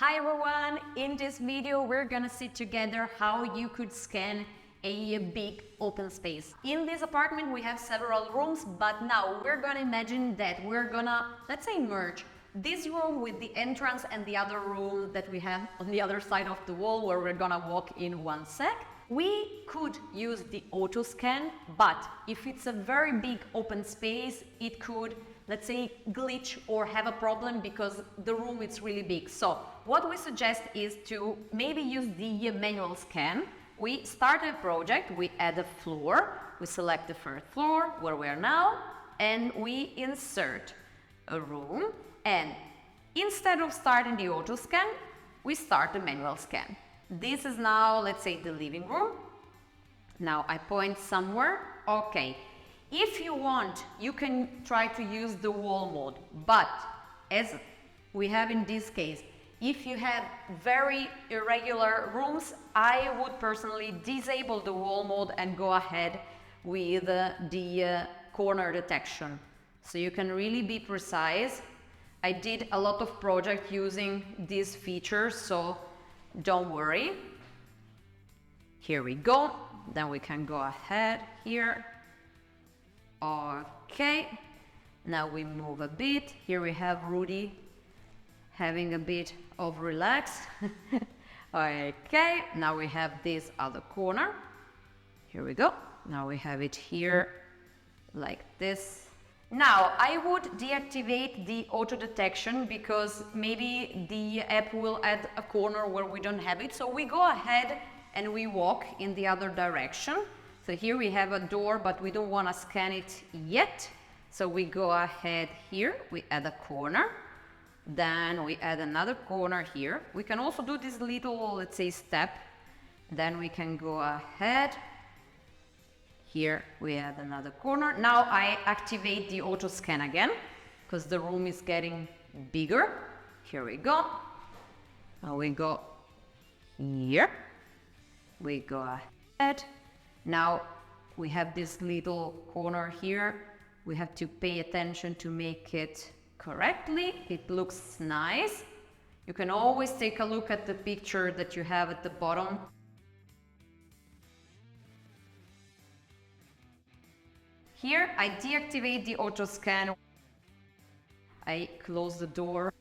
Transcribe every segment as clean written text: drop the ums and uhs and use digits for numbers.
Hi everyone, in this video we're gonna see together how you could scan a big open space. In this apartment we have several rooms, but now we're gonna imagine that we're gonna, let's say, merge this room with the entrance and the other room that we have on the other side of the wall where we're gonna walk in one sec. We could use the auto scan, but if it's a very big open space, it could, let's say, glitch or have a problem because the room is really big. So what we suggest is to maybe use the manual scan. We start a project, we add a floor, we select the first floor where we are now, and we insert a room. And instead of starting the auto scan, we start the manual scan. This is now, let's say, the living room. Now I point somewhere. Okay. If you want, you can try to use the wall mode, but as we have in this case, if you have very irregular rooms, I would personally disable the wall mode and go ahead with the corner detection. So you can really be precise. I did a lot of projects using this feature, so don't worry. Here we go. Then we can go ahead here. Okay, now we move a bit. Here we have Rudy having a bit of relax. Okay, now we have this other corner. Here we go. Now we have it here like this. Now I would deactivate the auto detection because maybe the app will add a corner where we don't have it. So we go ahead and we walk in the other direction. So here we have a door, but we don't want to scan it yet. So we go ahead here, we add a corner. Then we add another corner here. We can also do this little, let's say, step. Then we can go ahead. Here we add another corner. Now I activate the auto scan again because the room is getting bigger. Here we go. Now we go here. We go ahead. Now we have this little corner here. We have to pay attention to make it correctly. It looks nice. You can always take a look at the picture that you have at the bottom. Here I deactivate the auto scan. I close the door.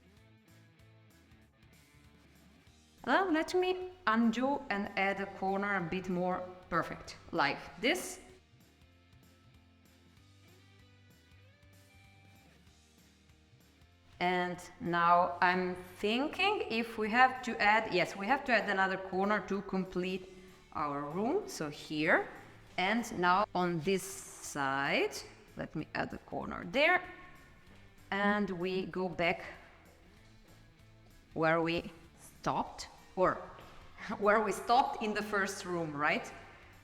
Let me undo and add a corner a bit more perfect, like this. And now I'm thinking if we have to add, yes, we have to add another corner to complete our room. So here, and now on this side, let me add a corner there. And we go back where we stopped, or where we stopped in the first room, right?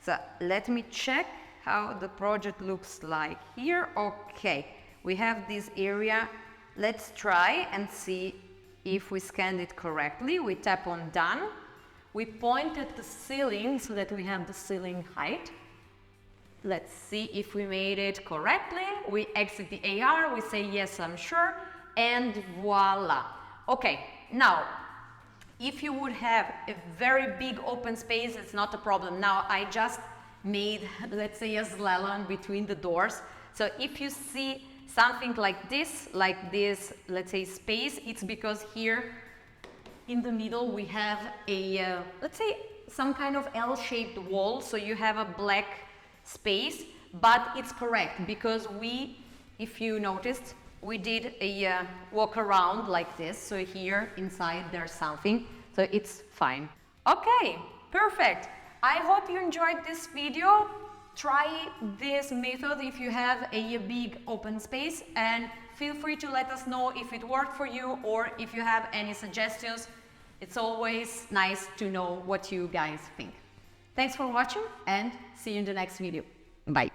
So let me check how the project looks like here. Okay, we have this area. Let's try and see if we scanned it correctly. We tap on done. We point at the ceiling so that we have the ceiling height. Let's see if we made it correctly. We exit the AR, we say yes, I'm sure, and voila. Okay, now, if you would have a very big open space, it's not a problem. Now I just made, let's say, a slalom between the doors. So if you see something like this, let's say, space, it's because here in the middle we have a, let's say, some kind of L-shaped wall. So you have a black space, but it's correct because we, if you noticed, we did a walk around like this. So here inside there's something, so it's fine. Okay, perfect. I hope you enjoyed this video. Try this method if you have a big open space, and feel free to let us know if it worked for you or if you have any suggestions. It's always nice to know what you guys think. Thanks for watching and see you in the next video. Bye.